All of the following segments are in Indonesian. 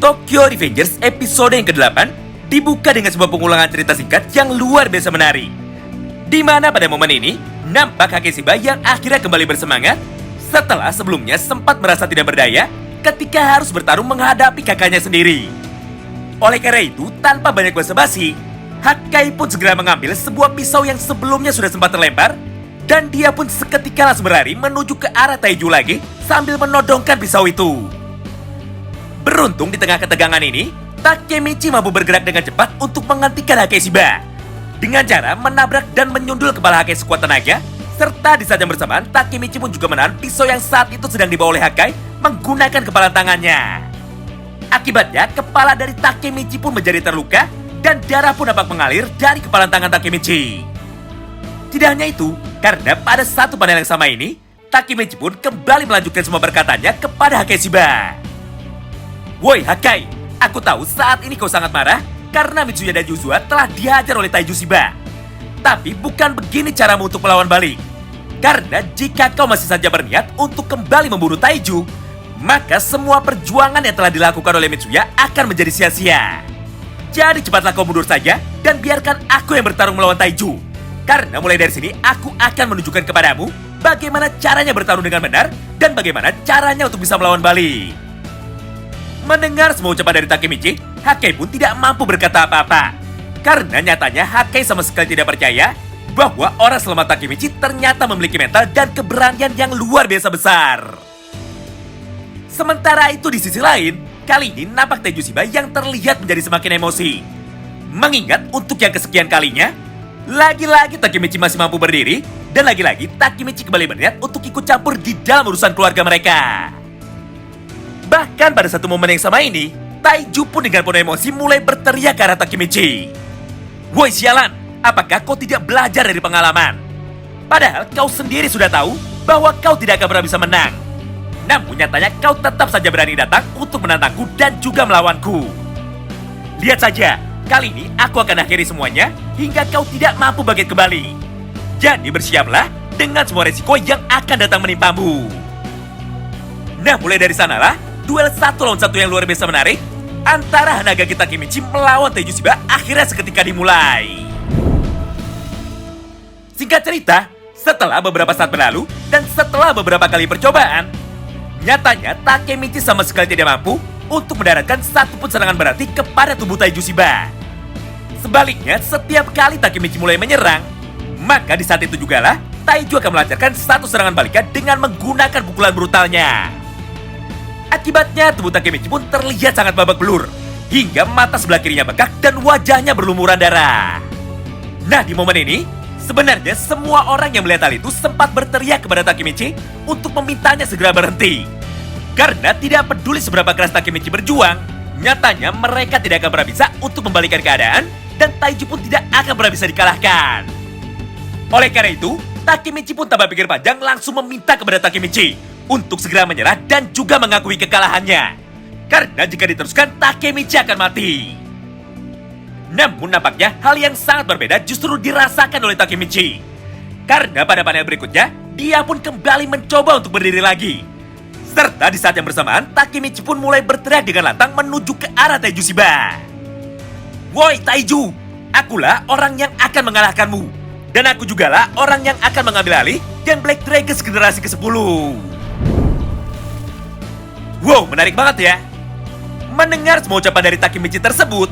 Tokyo Revengers episode yang ke-8 dibuka dengan sebuah pengulangan cerita singkat yang luar biasa menarik. Di mana pada momen ini, nampak Kakeshiba yang akhirnya kembali bersemangat setelah sebelumnya sempat merasa tidak berdaya ketika harus bertarung menghadapi kakaknya sendiri. Oleh karena itu, tanpa banyak basa-basi, Hakkai pun segera mengambil sebuah pisau yang sebelumnya sudah sempat terlempar dan dia pun seketika langsung berlari menuju ke arah Taiju lagi sambil menodongkan pisau itu. Beruntung di tengah ketegangan ini, Takemichi mampu bergerak dengan cepat untuk menghentikan Hakeshiba dengan cara menabrak dan menyundul kepala Hakkai sekuat tenaga, serta di saat yang bersamaan Takemichi pun juga menahan pisau yang saat itu sedang dibawa oleh Hakkai menggunakan kepala tangannya. Akibatnya, kepala dari Takemichi pun menjadi terluka dan darah pun dapat mengalir dari kepala tangan Takemichi. Tidak hanya itu, karena pada satu panel yang sama ini, Takemichi pun kembali melanjutkan semua perkataannya kepada Hakeshiba. Woi Hakkai, aku tahu saat ini kau sangat marah karena Mitsuya dan Yuzua telah dihajar oleh Taiju Shiba. Tapi bukan begini caramu untuk melawan balik. Karena jika kau masih saja berniat untuk kembali membunuh Taiju, maka semua perjuangan yang telah dilakukan oleh Mitsuya akan menjadi sia-sia. Jadi cepatlah kau mundur saja dan biarkan aku yang bertarung melawan Taiju. Karena mulai dari sini aku akan menunjukkan kepadamu bagaimana caranya bertarung dengan benar dan bagaimana caranya untuk bisa melawan balik. Mendengar semua ucapan dari Takemichi, Hakkai pun tidak mampu berkata apa-apa. Karena nyatanya Hakkai sama sekali tidak percaya bahwa orang selama Takemichi ternyata memiliki mental dan keberanian yang luar biasa besar. Sementara itu di sisi lain, kali ini nampak Taiju Shiba yang terlihat menjadi semakin emosi. Mengingat untuk yang kesekian kalinya, lagi-lagi Takemichi masih mampu berdiri dan lagi-lagi Takemichi kembali berniat untuk ikut campur di dalam urusan keluarga mereka. Bahkan pada satu momen yang sama ini, Taiju pun dengan penuh emosi mulai berteriak ke arah Takemichi. Woi sialan, apakah kau tidak belajar dari pengalaman? Padahal kau sendiri sudah tahu bahwa kau tidak akan pernah bisa menang. Namun nyatanya kau tetap saja berani datang untuk menantangku dan juga melawanku. Lihat saja, kali ini aku akan akhiri semuanya hingga kau tidak mampu bangkit kembali. Jadi bersiaplah dengan semua resiko yang akan datang menimpamu. Nah mulai dari sanalah, duel 1 lawan 1 yang luar biasa menarik antara Hanagaki Takemichi melawan Taiju Shiba akhirnya seketika dimulai. Singkat cerita, setelah beberapa saat berlalu dan setelah beberapa kali percobaan, nyatanya Takemichi sama sekali tidak mampu untuk mendaratkan satupun serangan berarti kepada tubuh Taiju Shiba. Sebaliknya, setiap kali Takemichi mulai menyerang, maka di saat itu jugalah Taiju akan melancarkan satu serangan balikan dengan menggunakan pukulan brutalnya. Akibatnya tubuh Takemichi pun terlihat sangat babak belur, hingga mata sebelah kirinya bengkak dan wajahnya berlumuran darah. Nah di momen ini, sebenarnya semua orang yang melihat hal itu sempat berteriak kepada Takemichi untuk memintanya segera berhenti. Karena tidak peduli seberapa keras Takemichi berjuang, nyatanya mereka tidak akan pernah bisa untuk membalikan keadaan dan Taiju pun tidak akan pernah bisa dikalahkan. Oleh karena itu, Takemichi pun tanpa pikir panjang langsung meminta kepada Takemichi untuk segera menyerah dan juga mengakui kekalahannya. Karena jika diteruskan, Takemichi akan mati. Namun nampaknya hal yang sangat berbeda justru dirasakan oleh Takemichi. Karena pada panel berikutnya, dia pun kembali mencoba untuk berdiri lagi. Serta di saat yang bersamaan, Takemichi pun mulai berteriak dengan lantang menuju ke arah Taiju Shiba. Woi Taiju, akulah orang yang akan mengalahkanmu. Dan aku jugalah orang yang akan mengambil alih Gen Black Dragons generasi ke-10. Wow, menarik banget ya. Mendengar semua ucapan dari Takemichi tersebut,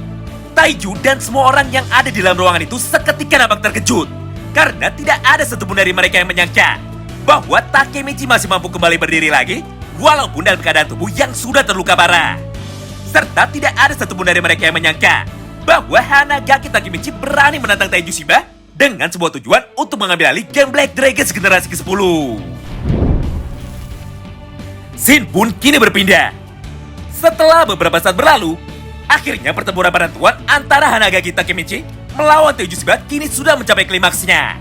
Taiju dan semua orang yang ada di dalam ruangan itu seketika nampak terkejut. Karena tidak ada satupun dari mereka yang menyangka bahwa Takemichi masih mampu kembali berdiri lagi walaupun dalam keadaan tubuh yang sudah terluka parah. Serta tidak ada satupun dari mereka yang menyangka bahwa Hanagaki Takemichi berani menantang Taiju Shiba dengan sebuah tujuan untuk mengambil alih Gen Black Dragons generasi ke-10. Scene pun kini berpindah. Setelah beberapa saat berlalu, akhirnya pertempuran penentuan antara Hanagaki Takemichi melawan Taiju Shiba kini sudah mencapai klimaksnya.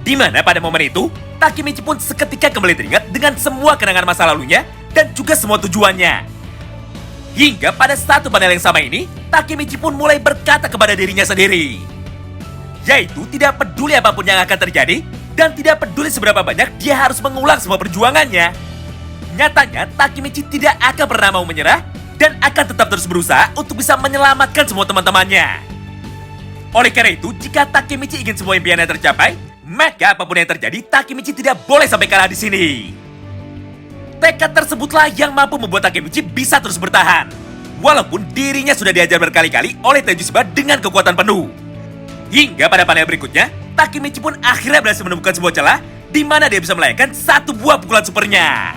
Di mana pada momen itu, Takemichi pun seketika kembali teringat dengan semua kenangan masa lalunya dan juga semua tujuannya. Hingga pada satu panel yang sama ini, Takemichi pun mulai berkata kepada dirinya sendiri, yaitu tidak peduli apapun yang akan terjadi dan tidak peduli seberapa banyak dia harus mengulang semua perjuangannya. Nyatanya Takemichi tidak akan pernah mau menyerah dan akan tetap terus berusaha untuk bisa menyelamatkan semua teman-temannya. Oleh karena itu, jika Takemichi ingin semua impiannya tercapai, maka apapun yang terjadi, Takemichi tidak boleh sampai kalah di sini. Tekad tersebutlah yang mampu membuat Takemichi bisa terus bertahan. Walaupun dirinya sudah diajar berkali-kali oleh Taiju Shiba dengan kekuatan penuh. Hingga pada panel berikutnya, Takemichi pun akhirnya berhasil menemukan sebuah celah di mana dia bisa melayangkan satu buah pukulan supernya.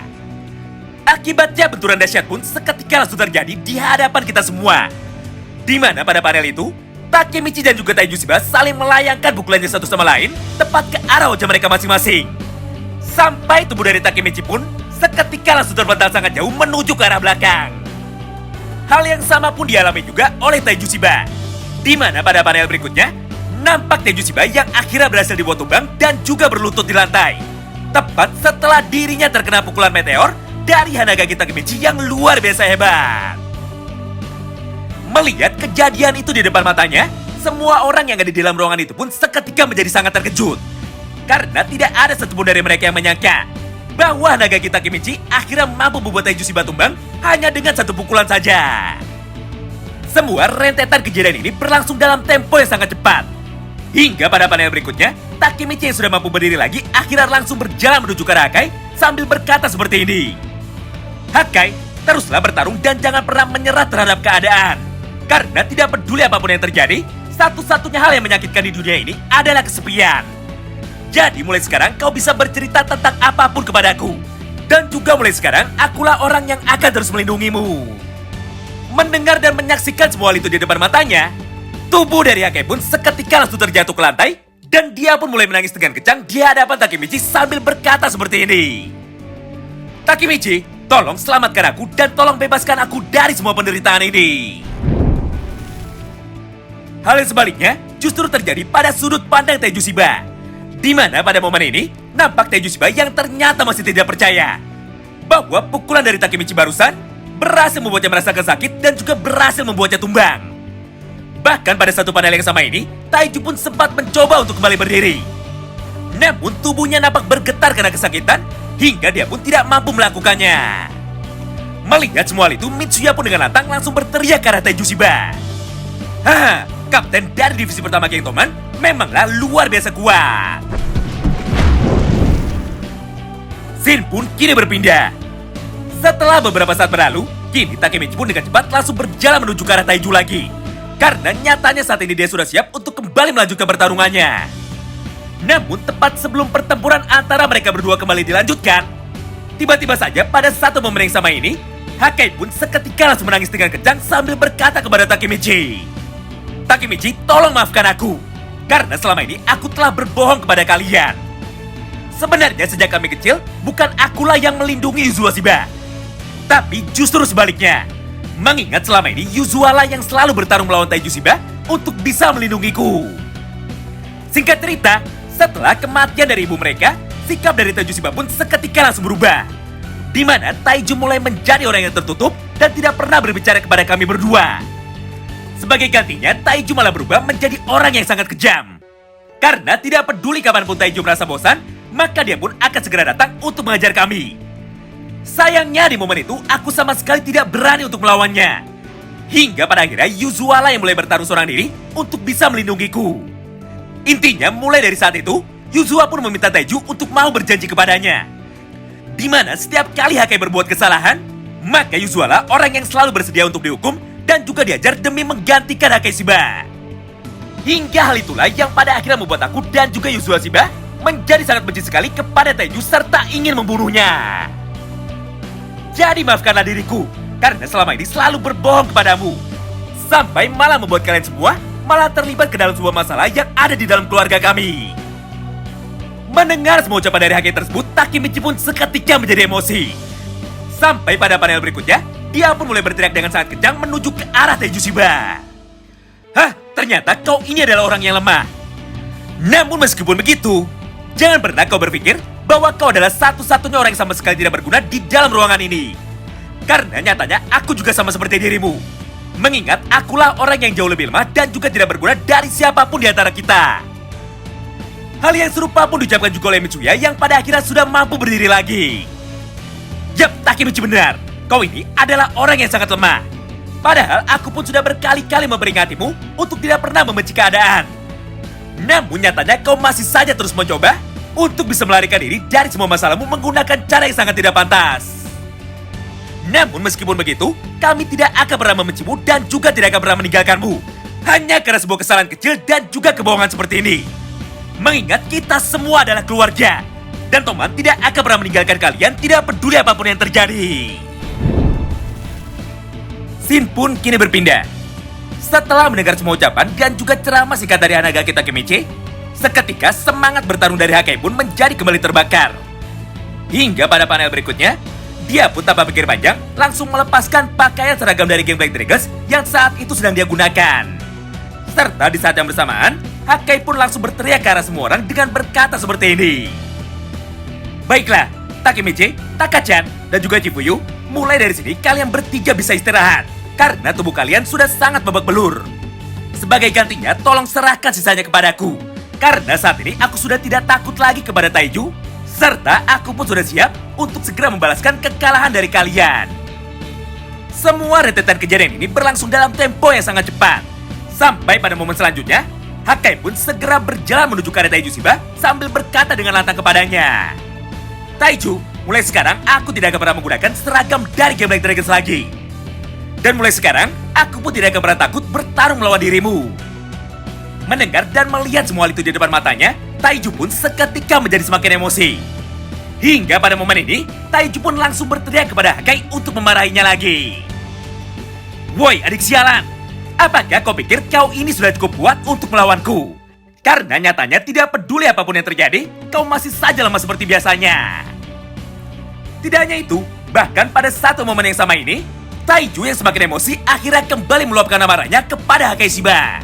Akibatnya benturan dahsyat pun seketika langsung terjadi di hadapan kita semua. Di mana pada panel itu, Takemichi dan juga Taiju Shiba saling melayangkan pukulannya satu sama lain tepat ke arah wajah mereka masing-masing. Sampai tubuh dari Takemichi pun seketika langsung terbentang sangat jauh menuju ke arah belakang. Hal yang sama pun dialami juga oleh Taiju Shiba. Di mana pada panel berikutnya, nampak Taiju Shiba yang akhirnya berhasil dibuat tumbang dan juga berlutut di lantai. Tepat setelah dirinya terkena pukulan meteor dari Hanagaki Takemichi yang luar biasa hebat. Melihat kejadian itu di depan matanya, semua orang yang ada di dalam ruangan itu pun seketika menjadi sangat terkejut. Karena tidak ada satupun dari mereka yang menyangka bahwa Hanagaki Takemichi akhirnya mampu membuat Taiju Shiba tumbang hanya dengan satu pukulan saja. Semua rentetan kejadian ini berlangsung dalam tempo yang sangat cepat. Hingga pada panel berikutnya, Takemichi yang sudah mampu berdiri lagi akhirnya langsung berjalan menuju ke arah Hakai sambil berkata seperti ini. Hakai, teruslah bertarung dan jangan pernah menyerah terhadap keadaan. Karena tidak peduli apapun yang terjadi, satu-satunya hal yang menyakitkan di dunia ini adalah kesepian. Jadi mulai sekarang kau bisa bercerita tentang apapun kepadaku. Dan juga mulai sekarang, akulah orang yang akan terus melindungimu. Mendengar dan menyaksikan semua hal itu di depan matanya, tubuh dari Hakai pun seketika langsung terjatuh ke lantai. Dan dia pun mulai menangis dengan kencang di hadapan Takemichi sambil berkata seperti ini. Takemichi, tolong selamatkan aku dan tolong bebaskan aku dari semua penderitaan ini. Hal yang sebaliknya justru terjadi pada sudut pandang Taiju Shiba. Di mana pada momen ini, nampak Taiju Shiba yang ternyata masih tidak percaya bahwa pukulan dari Takemichi barusan berhasil membuatnya merasakan sakit dan juga berhasil membuatnya tumbang. Bahkan pada satu panel yang sama ini, Taiju pun sempat mencoba untuk kembali berdiri. Namun tubuhnya nampak bergetar karena kesakitan hingga dia pun tidak mampu melakukannya. Melihat semua hal itu, Mitsuya pun dengan lantang langsung berteriak ke arah Taiju Shiba. Haha, kapten dari divisi pertama Geng Toman memanglah luar biasa kuat. Scene pun kini berpindah. Setelah beberapa saat berlalu, kini Takemichi pun dengan cepat langsung berjalan menuju ke arah Taiju lagi. Karena nyatanya saat ini dia sudah siap untuk kembali melanjutkan pertarungannya. Namun tepat sebelum pertempuran antara mereka berdua kembali dilanjutkan, tiba-tiba saja pada satu momen yang sama ini, Hakai pun seketika langsung menangis dengan kencang sambil berkata kepada Takemichi. Takemichi, tolong maafkan aku. Karena selama ini aku telah berbohong kepada kalian. Sebenarnya sejak kami kecil, bukan akulah yang melindungi Yuzua Shiba. Tapi justru sebaliknya. Mengingat selama ini Yuzua lah yang selalu bertarung melawan Taiju Shiba untuk bisa melindungiku. Singkat cerita, setelah kematian dari ibu mereka, sikap dari Taiju Shiba pun seketika langsung berubah. Di mana Taiju mulai menjadi orang yang tertutup dan tidak pernah berbicara kepada kami berdua. Sebagai gantinya, Taiju malah berubah menjadi orang yang sangat kejam. Karena tidak peduli kapanpun Taiju merasa bosan, maka dia pun akan segera datang untuk mengajar kami. Sayangnya di momen itu, aku sama sekali tidak berani untuk melawannya. Hingga pada akhirnya Yuzua lah yang mulai bertarung seorang diri untuk bisa melindungiku. Intinya mulai dari saat itu, Yuzua pun meminta Taiju untuk mau berjanji kepadanya. Di mana setiap kali Hakai berbuat kesalahan, maka Yuzua lah orang yang selalu bersedia untuk dihukum dan juga diajar demi menggantikan Hakai Shiba. Hingga hal itulah yang pada akhirnya membuat aku dan juga Yuzua Shiba menjadi sangat benci sekali kepada Taiju serta ingin membunuhnya. Jadi maafkanlah diriku, karena selama ini selalu berbohong kepadamu. Sampai malah membuat kalian semua malah terlibat ke dalam sebuah masalah yang ada di dalam keluarga kami. Mendengar semua ucapan dari Hakai tersebut, Takemichi pun seketika menjadi emosi. Sampai pada panel berikutnya, dia pun mulai berteriak dengan sangat kencang menuju ke arah Taiju Shiba. Hah, ternyata kau ini adalah orang yang lemah. Namun meskipun begitu, jangan pernah kau berpikir bahwa kau adalah satu-satunya orang yang sama sekali tidak berguna di dalam ruangan ini. Karena nyatanya aku juga sama seperti dirimu. Mengingat akulah orang yang jauh lebih lemah dan juga tidak berguna dari siapapun di antara kita. Hal yang serupa pun diucapkan juga oleh Mitsuya yang pada akhirnya sudah mampu berdiri lagi. Yap, Takemichi benar. Kau ini adalah orang yang sangat lemah. Padahal aku pun sudah berkali-kali memperingatimu untuk tidak pernah membenci keadaan. Namun nyatanya kau masih saja terus mencoba untuk bisa melarikan diri dari semua masalahmu menggunakan cara yang sangat tidak pantas. Namun meskipun begitu, kami tidak akan pernah membencimu dan juga tidak akan pernah meninggalkanmu. Hanya karena sebuah kesalahan kecil dan juga kebohongan seperti ini. Mengingat kita semua adalah keluarga. Dan Toman tidak akan pernah meninggalkan kalian tidak peduli apapun yang terjadi. Scene pun kini berpindah. Setelah mendengar semua ucapan dan juga ceramah singkat dari Hanagaki Takemichi, seketika semangat bertarung dari Hakai pun menjadi kembali terbakar. Hingga pada panel berikutnya, dia pun tanpa pikir panjang langsung melepaskan pakaian seragam dari geng Black Dragons yang saat itu sedang dia gunakan. Serta di saat yang bersamaan, Hakai pun langsung berteriak ke arah semua orang dengan berkata seperti ini. Baiklah, Takemichi, Taka-chan, dan juga Chifuyu, mulai dari sini kalian bertiga bisa istirahat. Karena tubuh kalian sudah sangat babak belur. Sebagai gantinya, tolong serahkan sisanya kepadaku. Karena saat ini aku sudah tidak takut lagi kepada Taiju, serta aku pun sudah siap untuk segera membalaskan kekalahan dari kalian. Semua rentetan kejadian ini berlangsung dalam tempo yang sangat cepat. Sampai pada momen selanjutnya, Hakai pun segera berjalan menuju ke arah Taiju Shiba sambil berkata dengan lantang kepadanya. Taiju, mulai sekarang aku tidak akan pernah menggunakan seragam dari Game Black Dragons lagi. Dan mulai sekarang, aku pun tidak akan pernah takut bertarung melawan dirimu. Mendengar dan melihat semua hal itu di depan matanya, Taiju pun seketika menjadi semakin emosi. Hingga pada momen ini, Taiju pun langsung berteriak kepada Hakai untuk memarahinya lagi. Woi adik sialan, apakah kau pikir kau ini sudah cukup kuat untuk melawanku? Karena nyatanya tidak peduli apapun yang terjadi, kau masih saja lemah seperti biasanya. Tidak hanya itu, bahkan pada satu momen yang sama ini, Taiju yang semakin emosi akhirnya kembali meluapkan amarahnya kepada Hakai Shiba.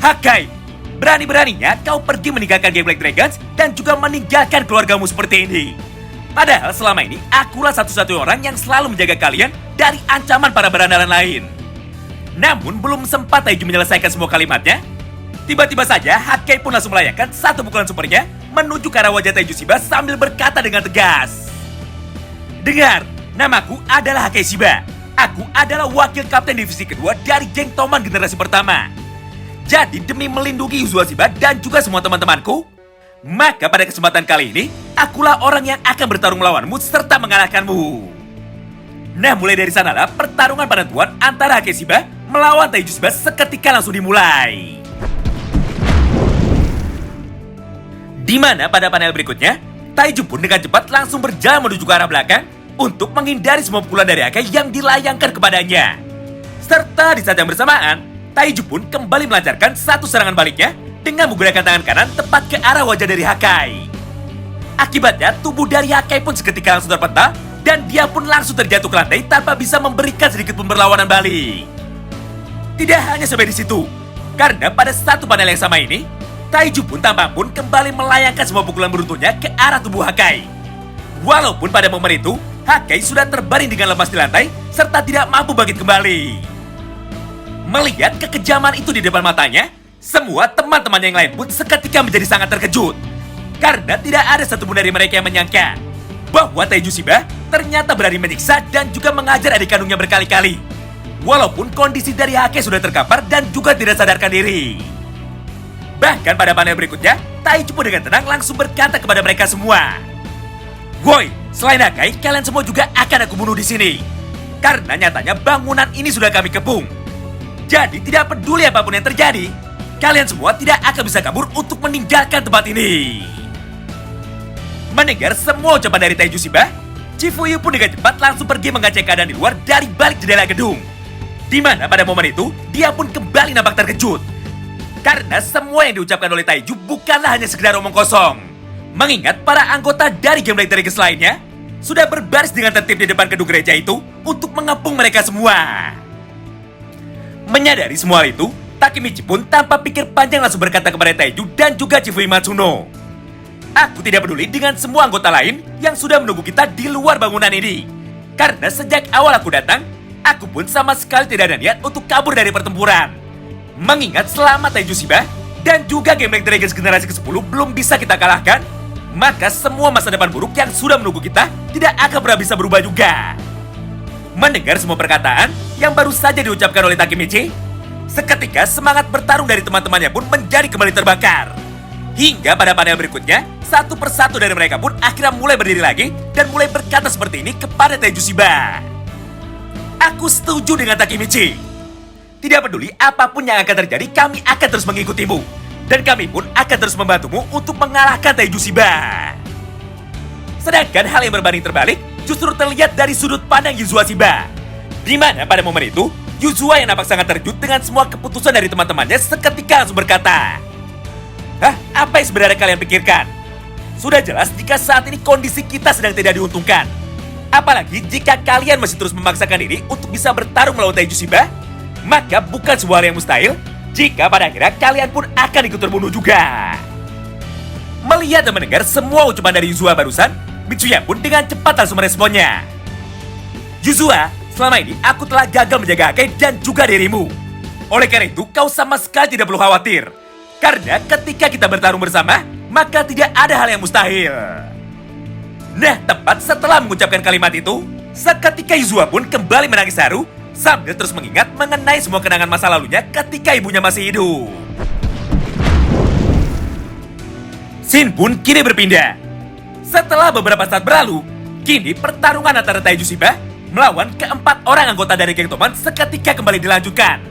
Hakai, berani-beraninya kau pergi meninggalkan Game Black Dragons dan juga meninggalkan keluargamu seperti ini. Padahal selama ini akulah satu-satunya orang yang selalu menjaga kalian dari ancaman para berandalan lain. Namun belum sempat Taiju menyelesaikan semua kalimatnya, tiba-tiba saja Hakai pun langsung melayangkan satu pukulan supernya menuju ke arah wajah Taiju Shiba sambil berkata dengan tegas. Dengar, namaku adalah Hakai Shiba. Aku adalah wakil kapten divisi kedua dari geng Toman generasi pertama. Jadi demi melindungi Yuzua Shiba dan juga semua teman-temanku, maka pada kesempatan kali ini, akulah orang yang akan bertarung melawanmu serta mengalahkanmu. Nah, mulai dari sanalah pertarungan penentuan antara Hakai Shiba melawan Taiju Shiba seketika langsung dimulai. Di mana pada panel berikutnya, Taiju pun dengan cepat langsung berjalan menuju ke arah belakang untuk menghindari semua pukulan dari Hakai yang dilayangkan kepadanya. Serta di saat yang bersamaan, Taiju pun kembali melancarkan satu serangan baliknya dengan menggunakan tangan kanan tepat ke arah wajah dari Hakai. Akibatnya, tubuh dari Hakai pun seketika langsung terpental dan dia pun langsung terjatuh ke lantai tanpa bisa memberikan sedikit pun perlawanan balik. Tidak hanya sampai di situ, karena pada satu panel yang sama ini, Taiju pun tanpa pun kembali melayangkan semua pukulan beruntunnya ke arah tubuh Hakai. Walaupun pada momen itu, Hakai sudah terbaring dengan lemas di lantai serta tidak mampu bangkit kembali. Melihat kekejaman itu di depan matanya, semua teman-teman yang lain pun seketika menjadi sangat terkejut. Karena tidak ada satupun dari mereka yang menyangka bahwa Taiju Shiba ternyata berani menyiksa dan juga mengajar adik kandungnya berkali-kali. Walaupun kondisi dari Hakai sudah terkapar dan juga tidak sadarkan diri. Bahkan pada panel berikutnya, Taiju pun dengan tenang langsung berkata kepada mereka semua. Woi, selain Hakai, kalian semua juga akan aku bunuh di sini. Karena nyatanya bangunan ini sudah kami kepung. Jadi tidak peduli apapun yang terjadi, kalian semua tidak akan bisa kabur untuk meninggalkan tempat ini. Mendengar semua ucapan dari Taiju Shiba, Chifuyu pun dengan cepat langsung pergi mengecek keadaan di luar dari balik jendela gedung. Di mana pada momen itu, dia pun kembali nampak terkejut. Karena semua yang diucapkan oleh Taiju bukanlah hanya sekedar omong kosong. Mengingat para anggota dari Game Black Dragons lainnya sudah berbaris dengan tertib di depan gedung gereja itu untuk mengepung mereka semua. Menyadari semua hal itu, Takemichi pun tanpa pikir panjang langsung berkata kepada Taiju dan juga Chifuyu Matsuno. Aku tidak peduli dengan semua anggota lain yang sudah menunggu kita di luar bangunan ini. Karena sejak awal aku datang, aku pun sama sekali tidak ada niat untuk kabur dari pertempuran. Mengingat selama Taiju Shiba dan juga Game Black Dragons generasi ke-10 belum bisa kita kalahkan, maka semua masa depan buruk yang sudah menunggu kita tidak akan pernah bisa berubah juga. Mendengar semua perkataan, yang baru saja diucapkan oleh Takemichi. Seketika semangat bertarung dari teman-temannya pun menjadi kembali terbakar. Hingga pada panel berikutnya, satu persatu dari mereka pun akhirnya mulai berdiri lagi dan mulai berkata seperti ini kepada Taiju Shiba. Aku setuju dengan Takemichi. Tidak peduli apapun yang akan terjadi, kami akan terus mengikutimu. Dan kami pun akan terus membantumu untuk mengalahkan Taiju Shiba. Sedangkan hal yang berbanding terbalik justru terlihat dari sudut pandang Yuzua Shiba. Di mana pada momen itu, Yuzua yang nampak sangat terkejut dengan semua keputusan dari teman-temannya seketika langsung berkata, "Hah? Apa yang sebenarnya kalian pikirkan? Sudah jelas jika saat ini kondisi kita sedang tidak diuntungkan. Apalagi jika kalian masih terus memaksakan diri untuk bisa bertarung melawan Taiju Shiba, maka bukan sebuah hal yang mustahil jika pada akhirnya kalian pun akan ikut terbunuh juga." Melihat dan mendengar semua ucapan dari Yuzua barusan, Mitsuya pun dengan cepat langsung meresponnya. "Yuzua, selama ini aku telah gagal menjaga Hake dan juga dirimu. Oleh karena itu, kau sama sekali tidak perlu khawatir. Karena ketika kita bertarung bersama, maka tidak ada hal yang mustahil." Nah, tepat setelah mengucapkan kalimat itu, seketika Yuzua pun kembali menangis haru sambil terus mengingat mengenai semua kenangan masa lalunya ketika ibunya masih hidup. Scene pun kini berpindah. Setelah beberapa saat berlalu, kini pertarungan antara Taiju Shiba melawan keempat orang anggota dari geng Toman seketika kembali dilanjutkan.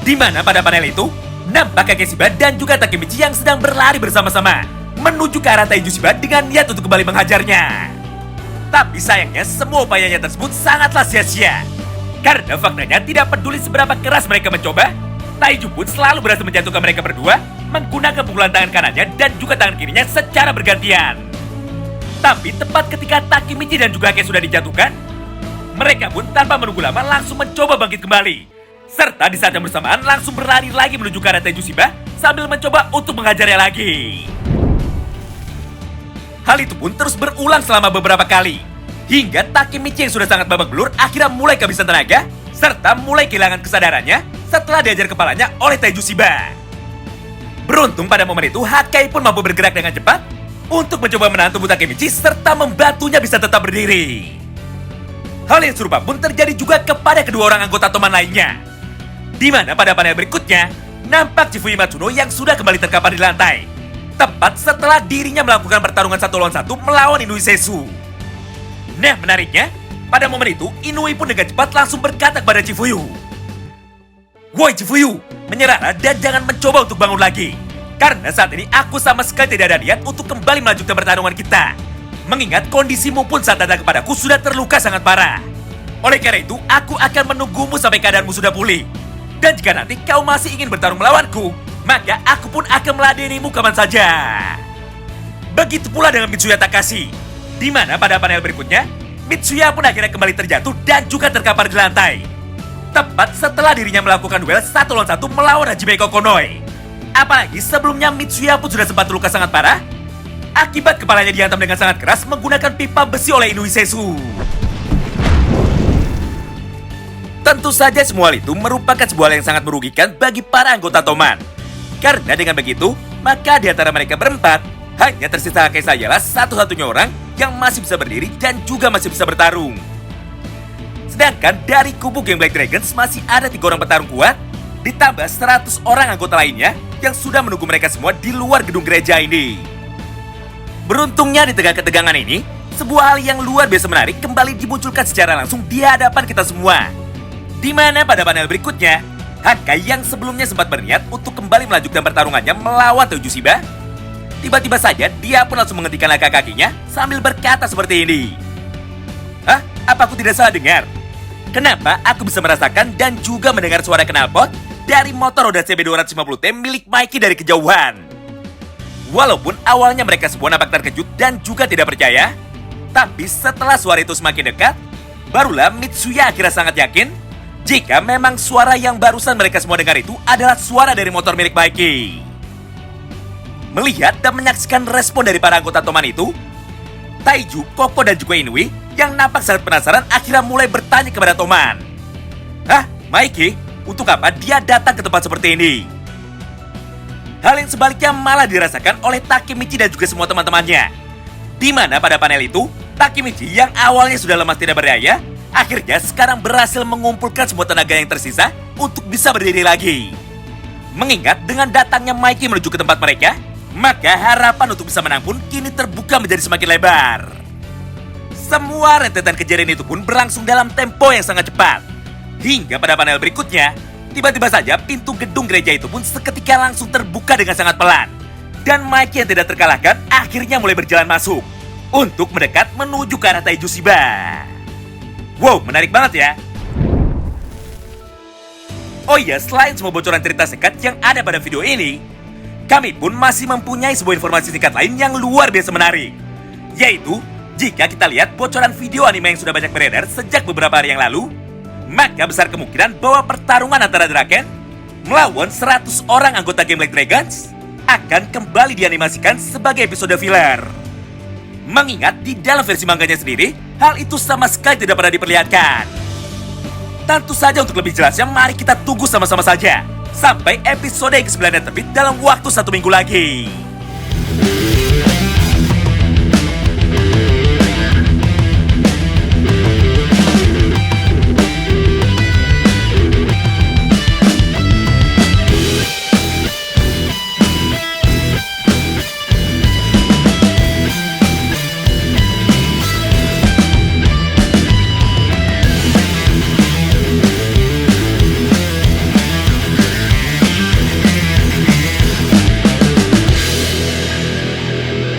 Di mana pada panel itu, nampak kakek Shiba dan juga Takemichi yang sedang berlari bersama-sama menuju ke arah Taiju Shiba dengan niat untuk kembali menghajarnya. Tapi sayangnya semua upayanya tersebut sangatlah sia-sia. Karena faktanya tidak peduli seberapa keras mereka mencoba, Taiju pun selalu berhasil menjatuhkan mereka berdua menggunakan pukulan tangan kanannya dan juga tangan kirinya secara bergantian. Tapi tepat ketika Takemichi dan juga Hake sudah dijatuhkan, mereka pun tanpa menunggu lama langsung mencoba bangkit kembali. Serta di saat yang bersamaan langsung berlari lagi menuju ke arah Taiju Shiba sambil mencoba untuk menghajarnya lagi. Hal itu pun terus berulang selama beberapa kali. Hingga Takemichi yang sudah sangat babak belur akhirnya mulai kehabisan tenaga serta mulai kehilangan kesadarannya setelah diajar kepalanya oleh Taiju Shiba. Beruntung pada momen itu Hake pun mampu bergerak dengan cepat untuk mencoba menahan tubuh Takemichi serta membantunya bisa tetap berdiri. Hal yang serupa pun terjadi juga kepada kedua orang anggota Toman lainnya. Di mana pada panel berikutnya, nampak Chifuyu Matsuno yang sudah kembali terkapar di lantai. Tepat setelah dirinya melakukan pertarungan 1 lawan 1 melawan Inui Seisu. Nah, menariknya, pada momen itu Inui pun dengan cepat langsung berkata kepada Chifuyu, "Woi Chifuyu, menyerahlah dan jangan mencoba untuk bangun lagi. Karena saat ini aku sama sekali tidak ada niat untuk kembali melanjutkan pertarungan kita. Mengingat kondisimu pun saat datang kepadaku sudah terluka sangat parah. Oleh karena itu, aku akan menunggumu sampai keadaanmu sudah pulih. Dan jika nanti kau masih ingin bertarung melawanku, maka aku pun akan meladenimu kapan saja." Begitu pula dengan Mitsuya Takashi. Di mana pada panel berikutnya, Mitsuya pun akhirnya kembali terjatuh dan juga terkapar di lantai. Tepat setelah dirinya melakukan duel 1 lawan 1 melawan Hajime Kokonoi. Apalagi sebelumnya Mitsuya pun sudah sempat terluka sangat parah akibat kepalanya dihantam dengan sangat keras menggunakan pipa besi oleh Inui Seisu. Tentu saja semua hal itu merupakan sebuah hal yang sangat merugikan bagi para anggota Toman. Karena dengan begitu, maka di antara mereka berempat, hanya tersisa Hake sajalah satu-satunya orang yang masih bisa berdiri dan juga masih bisa bertarung. Sedangkan dari kubu geng Black Dragons masih ada 3 orang petarung kuat, ditambah 100 orang anggota lainnya yang sudah menunggu mereka semua di luar gedung gereja ini. Beruntungnya di tengah ketegangan ini, sebuah hal yang luar biasa menarik kembali dimunculkan secara langsung di hadapan kita semua. Di mana pada panel berikutnya, Hake yang sebelumnya sempat berniat untuk kembali melanjutkan pertarungannya melawan Taiju Shiba, tiba-tiba saja dia pun langsung menghentikan langkah kakinya sambil berkata seperti ini. "Hah? Apa aku tidak salah dengar? Kenapa aku bisa merasakan dan juga mendengar suara knalpot dari motor roda CB250T milik Mikey dari kejauhan?" Walaupun awalnya mereka semua nampak terkejut dan juga tidak percaya, tapi setelah suara itu semakin dekat, barulah Mitsuya akhirnya sangat yakin jika memang suara yang barusan mereka semua dengar itu adalah suara dari motor milik Mikey. Melihat dan menyaksikan respon dari para anggota Toman itu, Taiju, Koko, dan juga Inui yang nampak sangat penasaran akhirnya mulai bertanya kepada Toman. "Hah, Mikey? Untuk apa dia datang ke tempat seperti ini?" Hal yang sebaliknya malah dirasakan oleh Takemichi dan juga semua teman-temannya. Di mana pada panel itu, Takemichi yang awalnya sudah lemas tidak berdaya, akhirnya sekarang berhasil mengumpulkan semua tenaga yang tersisa untuk bisa berdiri lagi. Mengingat dengan datangnya Mikey menuju ke tempat mereka, maka harapan untuk bisa menang pun kini terbuka menjadi semakin lebar. Semua rentetan kejadian itu pun berlangsung dalam tempo yang sangat cepat. Hingga pada panel berikutnya, tiba-tiba saja pintu gedung gereja itu pun seketika langsung terbuka dengan sangat pelan. Dan Mikey yang tidak terkalahkan akhirnya mulai berjalan masuk untuk mendekat menuju ke arah Taiju Shiba. Wow, menarik banget ya. Oh iya, selain semua bocoran cerita singkat yang ada pada video ini, kami pun masih mempunyai sebuah informasi singkat lain yang luar biasa menarik. Yaitu, jika kita lihat bocoran video anime yang sudah banyak beredar sejak beberapa hari yang lalu, maka besar kemungkinan bahwa pertarungan antara Draken melawan 100 orang anggota Game Like Dragons akan kembali dianimasikan sebagai episode filler. Mengingat di dalam versi manganya sendiri, hal itu sama sekali tidak pernah diperlihatkan. Tentu saja untuk lebih jelasnya, mari kita tunggu sama-sama saja sampai episode yang ke-9 terbit dalam waktu 1 minggu lagi.